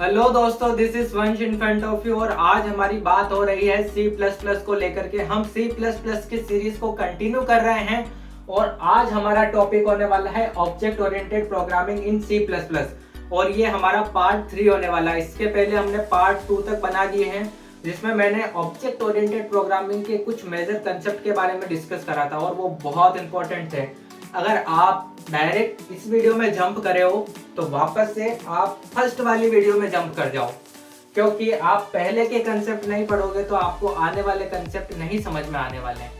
Hello दोस्तों, this is वंश in front of you और आज हमारी बात हो रही है सी प्लस प्लस को लेकर के। हम सी प्लस प्लस की सीरीज को कंटिन्यू कर रहे हैं और आज हमारा टॉपिक होने वाला है object oriented programming in C plus plus और ये हमारा पार्ट 3 होने वाला है। इसके पहले हमने पार्ट 2 तक बना दिए हैं जिसमें मैंने ऑब्जेक्ट ओरिएंटेड प्रोग्रामिंग के कुछ मेजर कंसेप्ट के बारे में डिस्कस करा था और वो बहुत इंपॉर्टेंट थे। अगर आप डायरेक्ट इस वीडियो में जंप करे हो तो वापस से आप फर्स्ट वाली वीडियो में जंप कर जाओ, क्योंकि आप पहले के कंसेप्ट नहीं पढ़ोगे तो आपको आने वाले कंसेप्ट नहीं समझ में आने वाले हैं।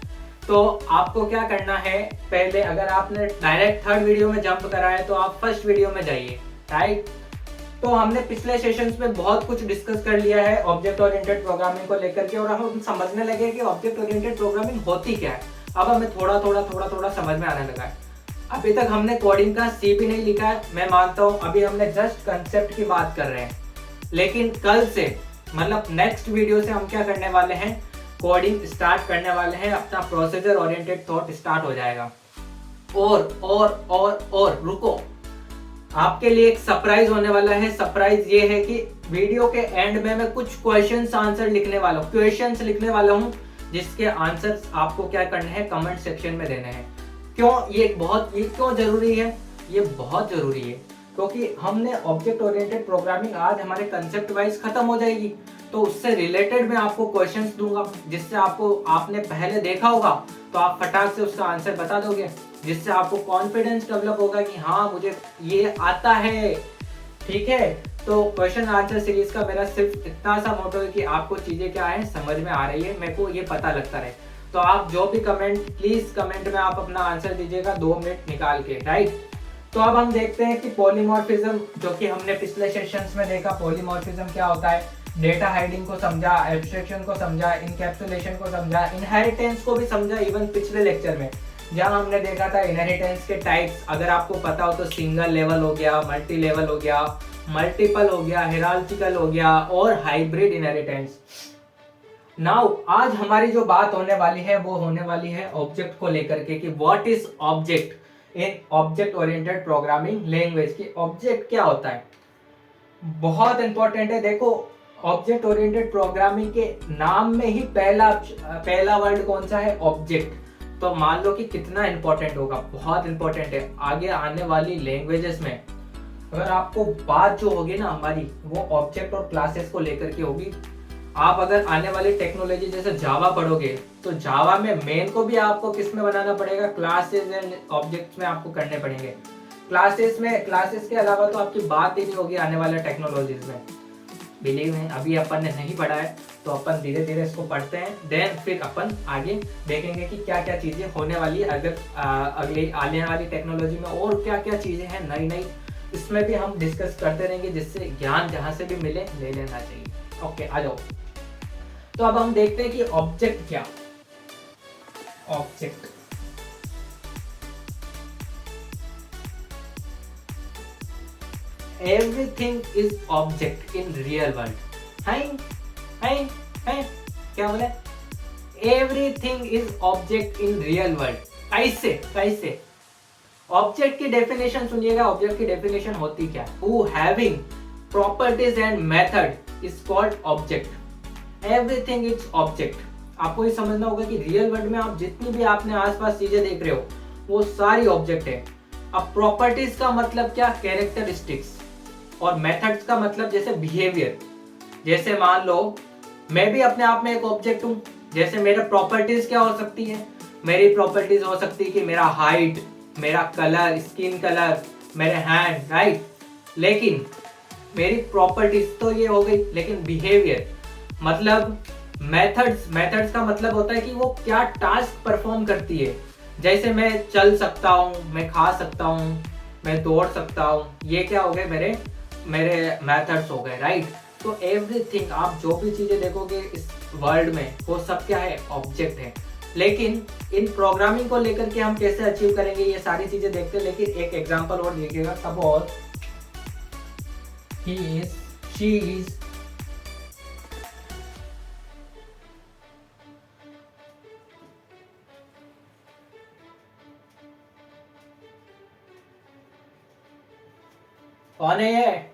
तो आपको क्या करना है, पहले अगर आपने डायरेक्ट थर्ड वीडियो में जंप करा है तो आप फर्स्ट वीडियो में जाइए, राइट। तो हमने पिछले सेशंस में बहुत कुछ डिस्कस कर लिया है ऑब्जेक्ट ओरिएंटेड प्रोग्रामिंग को लेकर के और हम समझने लगे कि ऑब्जेक्ट ओरिएंटेड प्रोग्रामिंग होती क्या है। अब हमें थोड़ा थोड़ा समझ में आने लगा है। अभी तक हमने कोडिंग का सी भी नहीं लिखा है, मैं मानता हूं। अभी हमने जस्ट कंसेप्ट की बात कर रहे हैं, लेकिन कल से मतलब नेक्स्ट वीडियो से हम क्या करने वाले हैं, कोडिंग स्टार्ट करने वाले हैं। अपना प्रोसीजर ओरिएंटेड थॉट स्टार्ट हो जाएगा। और रुको, आपके लिए एक सरप्राइज होने वाला है। सरप्राइज ये है कि वीडियो के एंड में मैं कुछ क्वेश्चंस आंसर लिखने वाला हूँ, क्वेश्चंस लिखने वाला हूँ जिसके आंसर्स आपको क्या करने हैं, कमेंट सेक्शन में देने हैं। क्यों ये क्यों जरूरी है? ये बहुत जरूरी है क्योंकि हमने ऑब्जेक्ट ओरिएंटेड प्रोग्रामिंग आज हमारे कंसेप्ट वाइज खत्म हो जाएगी, तो उससे रिलेटेड मैं आपको क्वेश्चंस दूंगा जिससे आपने पहले देखा होगा तो आप फटाक से उसका आंसर बता दोगे, जिससे आपको कॉन्फिडेंस डेवलप होगा कि हाँ मुझे ये आता है। ठीक है, तो क्वेश्चन आंसर सीरीज का मेरा सिर्फ इतना सा मोटो है कि आपको चीजें क्या है समझ में आ रही है, मेरे को ये पता लगता रहे। तो आप जो भी प्लीज कमेंट में आप अपना आंसर दीजिएगा 2 मिनट निकाल के, राइट। तो अब हम देखते हैं कि पॉलीमॉर्फिज्म, जो कि हमने पिछले सेशंस में देखा, पॉलीमॉर्फिज्म क्या होता है, डेटा हाइडिंग को समझा, एब्स्ट्रैक्शन को समझा, इनकैप्सुलेशन को समझा, इनहेरिटेंस को भी समझा। इवन पिछले लेक्चर में जहां हमने देखा था इनहेरिटेंस के टाइप्स, अगर आपको पता हो तो सिंगल लेवल हो गया, मल्टी लेवल हो गया, मल्टीपल हो गया, हिरार्चिकल हो गया और हाइब्रिड इनहेरिटेंस। नाउ आज हमारी जो बात होने वाली है वो होने वाली है ऑब्जेक्ट को लेकर के कि what is object in object oriented programming language की। ऑब्जेक्ट क्या होता है, बहुत इंपॉर्टेंट है। देखो, ऑब्जेक्ट ओरिएंटेड प्रोग्रामिंग के नाम में ही पहला वर्ड कौन सा है, ऑब्जेक्ट। तो मान लो कि कितना इंपॉर्टेंट होगा, बहुत इंपॉर्टेंट है। आगे आने वाली लैंग्वेजेस में अगर आपको बात जो होगी ना हमारी, वो ऑब्जेक्ट और क्लासेस को लेकर के होगी। आप अगर आने वाली टेक्नोलॉजी जैसे जावा पढ़ोगे तो जावा में मेन को भी आपको किस में बनाना पड़ेगा, क्लासेस एंड ऑब्जेक्ट्स में आपको करने पड़ेंगे। क्लासेस के अलावा तो आपकी बात ही नहीं होगी आने वाले टेक्नोलॉजीज में। बिलीव है, अभी अपन ने नहीं पढ़ा है तो अपन धीरे धीरे इसको पढ़ते हैं, देन फिर अपन आगे देखेंगे कि क्या क्या चीजें होने वाली है अगर अगले आने वाली टेक्नोलॉजी में और क्या क्या चीजें हैं नई नई, इसमें भी हम डिस्कस करते रहेंगे, जिससे ज्ञान जहां से भी मिले ले लेना चाहिए। ओके, आ जाओ। तो अब हम देखते हैं कि ऑब्जेक्ट क्या, object everything is object in real world. है क्या बोले, everything is object in real world. कैसे ऑब्जेक्ट की डेफिनेशन सुनिएगा। ऑब्जेक्ट की डेफिनेशन होती क्या, who having properties and method is called object. Everything is object. आपको ये समझना होगा कि रियल वर्ल्ड में आप जितनी भी आपने आसपास चीजें देख रहे हो वो सारी ऑब्जेक्ट है। अब प्रॉपर्टीज का मतलब क्या, कैरेक्टरिस्टिक्स, और मेथड्स का मतलब जैसे बिहेवियर। जैसे मान लो मैं भी अपने आप में एक ऑब्जेक्ट हूं, जैसे मेरे प्रॉपर्टीज क्या हो सकती है, मेरी प्रॉपर्टीज हो सकती है कि मेरा हाइट, मेरा कलर, स्किन कलर, मेरे हैंड, राइट। लेकिन मेरी प्रॉपर्टीज तो ये हो गई, लेकिन बिहेवियर मतलब मेथड्स का मतलब होता है कि वो क्या टास्क परफॉर्म करती है। जैसे मैं चल सकता हूँ, मैं खा सकता हूँ, मैं दौड़ सकता हूँ, ये क्या हो गए, मेरे मेथड्स हो गए, राइट। तो एवरीथिंग, आप जो भी चीजें देखोगे इस वर्ल्ड में वो सब क्या है, ऑब्जेक्ट है। लेकिन इन प्रोग्रामिंग को लेकर के हम कैसे अचीव करेंगे ये सारी चीजें देखते हैं। लेकिन एक एग्जांपल और देखिएगा, suppose he is, she is, कौन है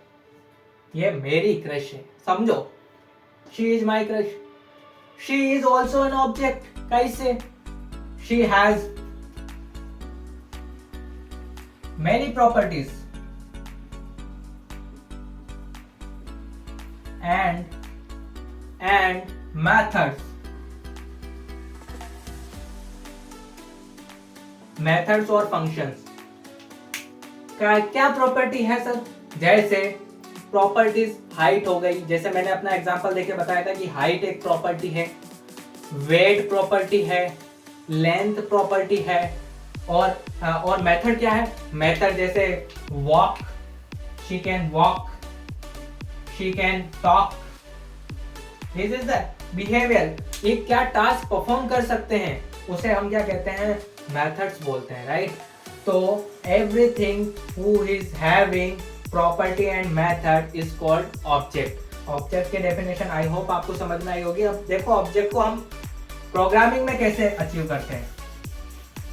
ये मेरी क्रश है, समझो। She is my crush. She is also an object. कैसे? She has many properties and methods और functions। क्या प्रॉपर्टी है सर? जैसे प्रॉपर्टीज हाइट हो गई, जैसे मैंने अपना एग्जांपल देके बताया था कि हाइट एक प्रॉपर्टी है, वेट प्रॉपर्टी है, लेंथ प्रॉपर्टी है, और मेथड क्या है? मेथड जैसे walk, she can walk, she can talk. This is the behaviour. एक क्या टास्क परफॉर्म कर सकते हैं उसे हम क्या कहते हैं? मेथड्स बोलते हैं, राइट? तो everything who is having property and method is called object. Object के डेफिनेशन आई होप आपको समझ में आई होगी। अब देखो ऑब्जेक्ट को हम प्रोग्रामिंग में कैसे अचीव करते हैं।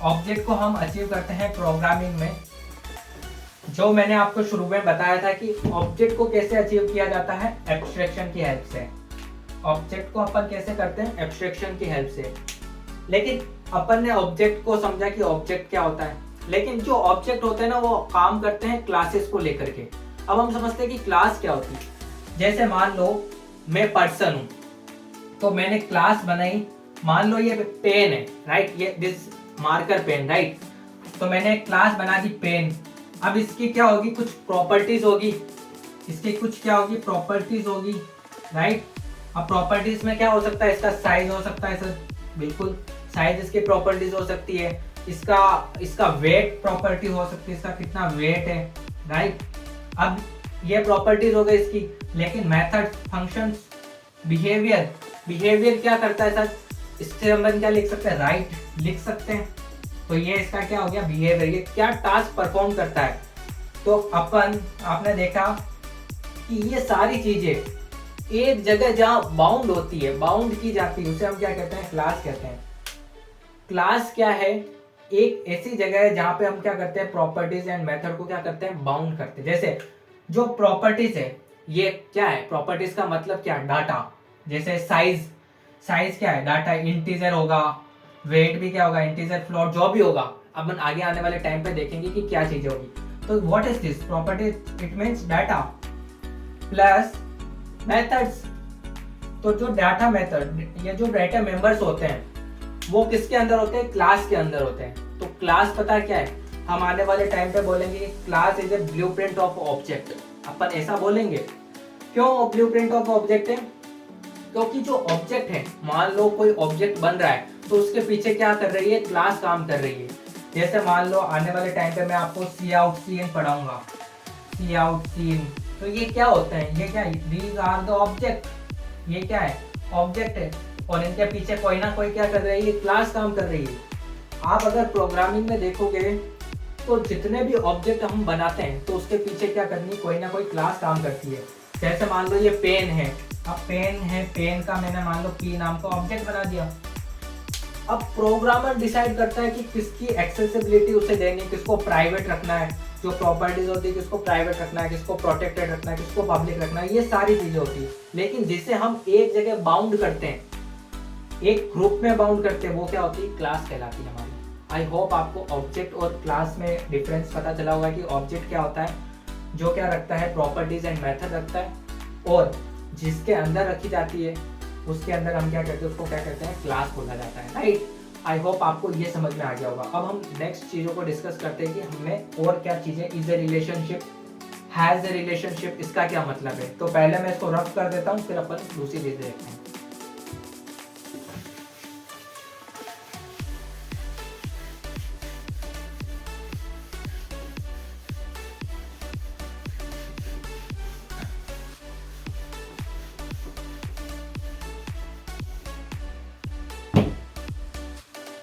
ऑब्जेक्ट को हम अचीव करते हैं प्रोग्रामिंग में। जो मैंने आपको शुरू में बताया था कि ऑब्जेक्ट को कैसे अचीव किया जाता है, एब्स्ट्रैक्शन की हेल्प से। ऑब्जेक्ट को अपन कैसे करते हैं? एब्स्ट्रैक्शन की हेल्प से। लेकिन अपन ने ऑब्जेक्ट को समझा कि ऑब्जेक्ट क्या होता है, लेकिन जो ऑब्जेक्ट होते हैं ना वो काम करते हैं क्लासेस को लेकर के। अब हम समझते हैं कि क्लास क्या होती है। जैसे मान लो मैं पर्सन हूं, तो मैंने क्लास बनाई। मान लो ये पेन है, राइट? ये दिस मार्कर पेन, राइट? तो मैंने क्लास बना दी पेन। अब इसकी क्या होगी? कुछ प्रॉपर्टीज होगी। इसकी कुछ क्या होगी? प्रॉपर्टीज होगी, राइट? अब प्रॉपर्टीज में क्या हो सकता है? इसका साइज हो सकता है सर, बिल्कुल साइज इसकी प्रॉपर्टीज हो सकती है। इसका वेट प्रॉपर्टी हो सकती है, इसका कितना वेट है, राइट? अब ये प्रॉपर्टीज हो गई इसकी। लेकिन मेथड, फंक्शंस, बिहेवियर क्या करता है सर? इससे हम क्या लिख सकते हैं? राइट लिख सकते हैं। तो ये इसका क्या हो गया? बिहेवियर। ये क्या टास्क परफॉर्म करता है? तो आपने देखा कि ये सारी चीजें एक जगह जहां बाउंड होती है, बाउंड की जाती है, उसे हम क्या कहते हैं? क्लास कहते हैं। क्लास क्या है? एक ऐसी जगह है जहां पे हम क्या करते हैं? प्रॉपर्टीज एंड मेथड को क्या करते हैं? बाउंड करते हैं। जैसे जो प्रॉपर्टीज है, ये क्या है? प्रॉपर्टीज का मतलब क्या? डाटा। जैसे साइज क्या है? डाटा। इंटीजर होगा, वेट भी क्या होगा? इंटीजर, फ्लोट, जो भी होगा अपन आगे आने वाले टाइम पे देखेंगे कि क्या चीजें होगी। तो what is this? Property, it means data plus methods. तो जो डाटा मेथड, ये जो डाटा मेंबर्स होते हैं वो किसके अंदर होते हैं? क्लास के अंदर होते हैं। तो क्लास पता क्या है? हम आने वाले टाइम पे बोलेंगे class is a blueprint of object. अपन ऐसा बोलेंगे। क्यों ब्लूप्रिंट ऑफ ऑब्जेक्ट है? क्योंकि जो ऑब्जेक्ट है, मान लो कोई ऑब्जेक्ट बन रहा है तो उसके पीछे क्या कर रही है? क्लास काम कर रही है। जैसे मान लो आने वाले टाइम पे मैं आपको सी आउट सीन पढ़ाऊंगा। सी आउट सीन, तो ये क्या होता है? ये क्या है? These are the object. ये क्या है? ऑब्जेक्ट है। और इनके पीछे कोई ना कोई क्या कर रही है? क्लास काम कर रही है। आप अगर प्रोग्रामिंग में देखोगे तो जितने भी ऑब्जेक्ट हम बनाते हैं तो उसके पीछे क्या करनी? कोई ना कोई क्लास काम करती है। जैसे मान लो ये पेन है। अब पेन है, पेन का मैंने मान लो पी नाम का ऑब्जेक्ट बना दिया। अब प्रोग्रामर डिसाइड करता है कि किसकी एक्सेसिबिलिटी उसे देनी, किसको प्राइवेट रखना है, जो प्रॉपर्टीज होती है किसको प्राइवेट रखना है, किसको प्रोटेक्टेड रखना है, किसको पब्लिक रखना है, ये सारी चीजें होती है। लेकिन जिसे हम एक जगह बाउंड करते हैं, एक ग्रुप में बाउंड करते हैं, वो क्या होती है? क्लास कहलाती है हमारी। आई होप आपको ऑब्जेक्ट और क्लास में डिफरेंस पता चला होगा कि ऑब्जेक्ट क्या होता है, जो क्या रखता है? प्रॉपर्टीज एंड मेथड रखता है, और जिसके अंदर रखी जाती है उसके अंदर हम क्या कहते हैं? उसको क्या कहते हैं? क्लास बोला जाता है, राइट? आई होप आपको ये समझ में आ गया होगा। अब हम नेक्स्ट चीजों को डिस्कस करते हैं कि हमें और क्या चीजें, is a relationship, has a relationship, इसका क्या मतलब है। तो पहले मैं इसको रफ कर देता हूँ, फिर अपन दूसरी चीजें देखते हैं।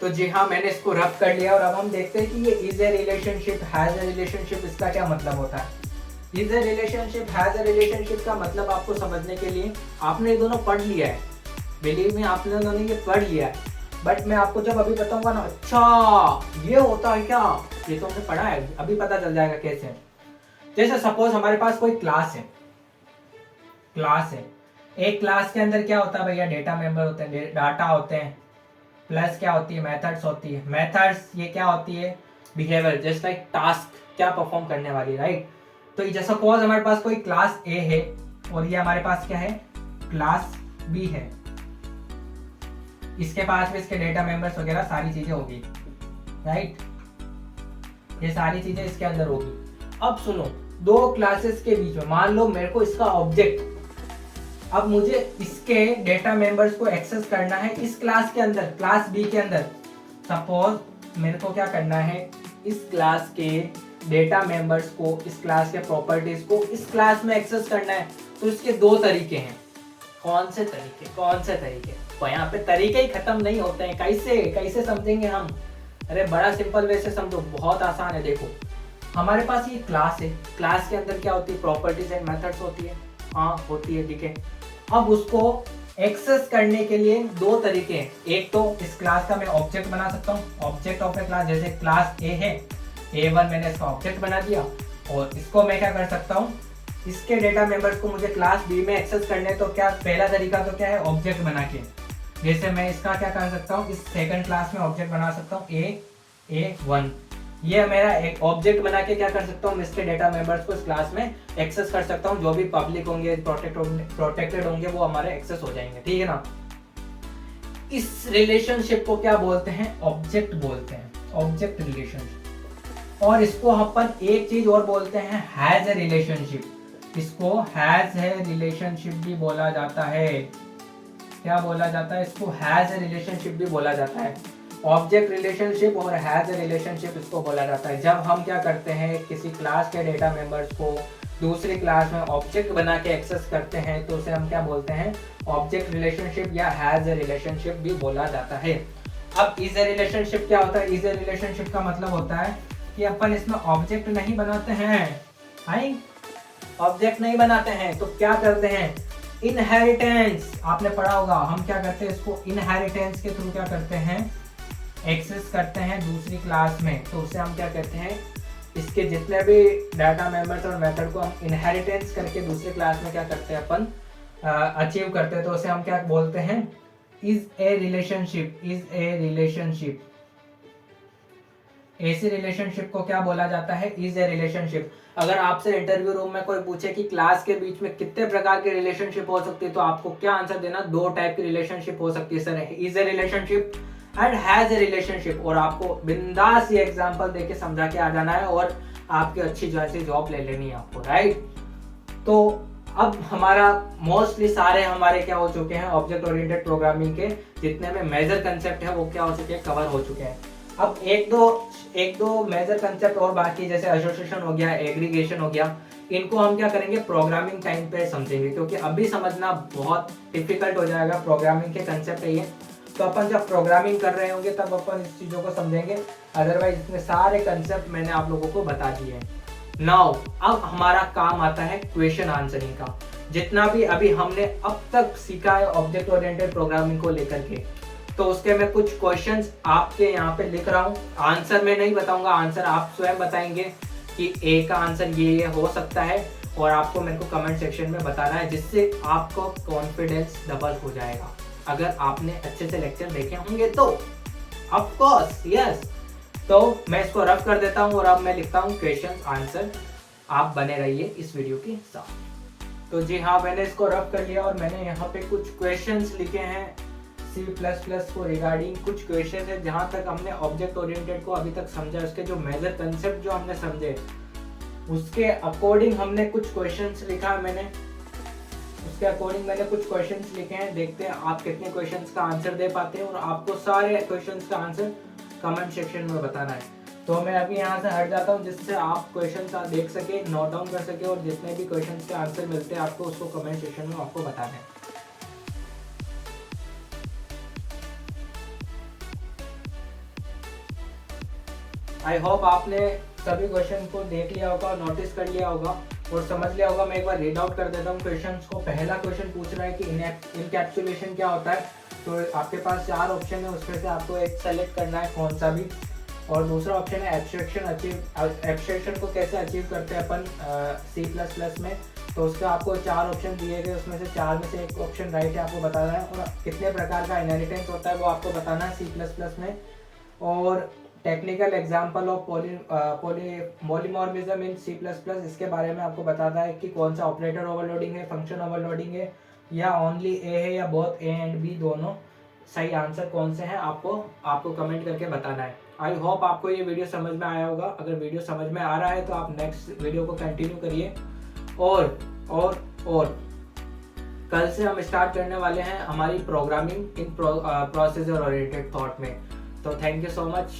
तो जी हाँ, मैंने इसको रफ कर लिया और अब हम देखते हैं कि ये is a relationship, has a relationship, इसका क्या मतलब होता है। Is a relationship, has a relationship का मतलब आपको समझने के लिए आपने ये दोनों पढ़ लिया है, बिलीव मी आप लोगों ने ये पढ़ लिया है। बट मैं आपको जब अभी बताऊंगा ना, अच्छा ये होता है क्या, ये तो हमने पढ़ा है, अभी पता चल जाएगा कैसे। जैसे सपोज हमारे पास कोई क्लास है, क्लास है। एक क्लास के अंदर क्या होता है भैया, डेटा मेंबर होते हैं, डाटा होते हैं, प्लस क्या होती है, मेथड्स होती है। मेथड्स ये क्या होती है, बिहेवियर, जस्ट लाइक टास्क, क्या परफॉर्म करने वाली, राइट। तो जैसा सपोज हमारे पास कोई क्लास ए है और ये हमारे पास क्या है, क्लास बी है। इसके पास भी इसके डेटा मेंबर्स वगैरह सारी चीजें होगी, राइट। ये सारी चीजें इसके अंदर होगी। अब सुनो, दो क्लासेस के बीच में मान लो मेरे को इसका ऑब्जेक्ट, अब मुझे इसके डेटा मेंबर्स को एक्सेस करना है इस क्लास के अंदर, क्लास बी के अंदर। सपोज मेरे को क्या करना है, इस क्लास के डेटा मेंबर्स को, इस क्लास के प्रॉपर्टीज को इस क्लास में एक्सेस करना है। तो इसके दो तरीके हैं। कौन से तरीके? तो यहाँ पे तरीके ही खत्म नहीं होते हैं। कैसे समझेंगे हम? अरे बड़ा सिंपल वे से समझो, बहुत आसान है। देखो हमारे पास ये क्लास है, क्लास के अंदर क्या होती है, प्रॉपर्टीज एंड मेथड्स होती है। हाँ होती है, ठीक है। अब उसको एक्सेस करने के लिए दो तरीके हैं। एक तो इस क्लास का मैं ऑब्जेक्ट बना सकता हूँ, ऑब्जेक्ट ऑफ ए क्लास। जैसे क्लास ए है, A1 मैंने इसका ऑब्जेक्ट बना दिया, और इसको मैं क्या कर सकता हूँ, इसके डेटा मेंबर्स को मुझे क्लास बी में एक्सेस करने, तो क्या पहला तरीका तो क्या है, ऑब्जेक्ट बना के। जैसे मैं इसका क्या कर सकता हूँ, इस सेकंड क्लास में ऑब्जेक्ट बना सकता हूँ A1। ये मेरा एक ऑब्जेक्ट बना के क्या कर सकता हूँ, इसके डेटा मेंबर्स को इस क्लास में एक्सेस कर सकता हूँ। जो भी पब्लिक होंगे, प्रोटेक्टेड होंगे, वो हमारे एक्सेस हो जाएंगे, ठीक है ना। इस रिलेशनशिप को क्या बोलते हैं, ऑब्जेक्ट बोलते हैं, ऑब्जेक्ट रिलेशनशिप। और इसको अपन एक चीज और बोलते हैं, हैज ए रिलेशनशिप। इसको हैज ए रिलेशनशिप भी बोला जाता है। क्या बोला जाता है इसको, हैज ए रिलेशनशिप भी बोला जाता है। ऑब्जेक्ट रिलेशनशिप और हैज ए रिलेशनशिप इसको बोला जाता है। जब हम क्या करते हैं, किसी क्लास के डेटा मेंबर्स को दूसरी क्लास में ऑब्जेक्ट बना के एक्सेस करते हैं, तो उसे हम क्या बोलते हैं, ऑब्जेक्ट रिलेशनशिप या हैज ए रिलेशनशिप भी बोला जाता है। अब इज ए रिलेशनशिप क्या होता है, इज ए रिलेशनशिप का मतलब होता है कि अपन इसमें ऑब्जेक्ट नहीं बनाते हैं, ऑब्जेक्ट नहीं बनाते हैं, तो क्या करते हैं, इनहेरिटेंस। आपने पढ़ा होगा, हम क्या करते हैं, इसको इनहेरिटेंस के थ्रू क्या करते हैं, एक्सेस करते हैं दूसरी क्लास में। तो उसे हम क्या कहते हैं, इसके जितने भी डाटा मेंबर्स और मेथड को हम इनहेरिटेंस करके दूसरी क्लास में क्या करते हैं, अपन अचीव करते हैं। तो उसे हम क्या बोलते हैं, is a relationship, is a relationship. ऐसी रिलेशनशिप को क्या बोला जाता है, इज ए रिलेशनशिप। अगर आपसे इंटरव्यू रूम में कोई पूछे कि क्लास के बीच में कितने प्रकार की रिलेशनशिप हो सकती है, तो आपको क्या आंसर देना, दो टाइप की रिलेशनशिप हो सकती है sir, is a relationship and has a relationship. और आपको बिंदास ये एग्जांपल देके समझा के आ जाना है, और आपकी अच्छी जैसी जॉब ले लेनी है आपको, राइट। तो अब हमारा मोस्टली सारे हमारे क्या हो चुके हैं, ऑब्जेक्ट ओरिएंटेड प्रोग्रामिंग के जितने में मेजर कंसेप्ट है वो क्या हो चुके हैं, कवर हो चुके हैं। अब एक दो मेजर कंसेप्ट और बाकी, जैसे एसोसिएशन हो गया, एग्रीगेशन हो गया, इनको हम क्या करेंगे, प्रोग्रामिंग टाइम पे समझेंगे, क्योंकि अभी समझना बहुत डिफिकल्ट हो जाएगा। प्रोग्रामिंग के कंसेप्ट है ये, तो अपन जब प्रोग्रामिंग कर रहे होंगे तब अपन इस चीज़ों को समझेंगे। अदरवाइज इतने सारे कंसेप्ट मैंने आप लोगों को बता दिए हैं। नाउ अब हमारा काम आता है क्वेश्चन आंसरिंग का। जितना भी अभी हमने अब तक सीखा है ऑब्जेक्ट ओरिएंटेड प्रोग्रामिंग को लेकर के, तो उसके मैं कुछ क्वेश्चंस आपके यहाँ पे लिख रहा हूँ। आंसर मैं नहीं बताऊंगा, आंसर आप स्वयं बताएंगे कि ए का आंसर ये हो सकता है, और आपको मेरे को कमेंट सेक्शन में बताना है, जिससे आपको कॉन्फिडेंस डबल हो जाएगा अगर आपने अच्छे से लेक्चर देखे होंगे तो, ऑफ कोर्स यस। तो मैं इसको रफ कर देता हूँ और अब मैं लिखता हूँ क्वेश्चन आंसर। आप बने रहिए इस वीडियो के साथ। तो जी हाँ, मैंने इसको रफ कर लिया और मैंने यहाँ पे कुछ क्वेश्चंस लिखे हैं C++ को रिगार्डिंग। कुछ क्वेश्चन है जहाँ तक हमने ऑब्जेक्ट ओरिएंटेड को अभी तक समझा, उसके जो मेजर कंसेप्ट जो हमने समझे, उसके अकॉर्डिंग हमने कुछ क्वेश्चंस लिखा है। मैंने उसके अकॉर्डिंग मैंने कुछ क्वेश्चंस लिखे हैं। देखते हैं आप कितने क्वेश्चंस का आंसर दे पाते हैं, और आपको सारे क्वेश्चंस का आंसर कमेंट सेक्शन में बताना है। तो मैं अभी यहाँ से हट जाता हूँ, जिससे आप क्वेश्चन देख सके, नोट डाउन कर सके, और जितने भी क्वेश्चन के आंसर मिलते हैं आपको, उसको कमेंट सेक्शन में आपको बताना है। आई होप आपने सभी क्वेश्चन को देख लिया होगा, नोटिस कर लिया होगा और समझ लिया होगा। मैं एक बार रीड आउट कर देता हूँ क्वेश्चंस को। पहला क्वेश्चन पूछ रहा है कि इनकैप्सुलेशन क्या होता है। तो आपके पास 4 ऑप्शन है, उसमें से आपको एक सेलेक्ट करना है, कौन सा भी। और दूसरा ऑप्शन है एब्स्ट्रैक्शन को कैसे अचीव करते हैं अपन C++ में। तो उसका आपको 4 ऑप्शन दिए गए, उसमें से 4 में से एक ऑप्शन राइट है, आपको बताना है। और कितने प्रकार का इनहेरिटेंस होता है वो आपको बताना है C++ में। और technical example of polymorphism in C++, इसके बारे में आपको बताता है कि कौन सा ऑपरेटर ओवरलोडिंग है, फंक्शन ओवरलोडिंग है, या ओनली ए है, या बोथ ए एंड बी दोनों। सही आंसर कौन से हैं आपको कमेंट करके बताना है। आई होप आपको ये वीडियो समझ में आया होगा। अगर वीडियो समझ में आ रहा है तो आप नेक्स्ट वीडियो को कंटिन्यू करिए। और कल से हम स्टार्ट करने वाले हैं हमारी programming in processor oriented thought में। तो थैंक यू सो मच।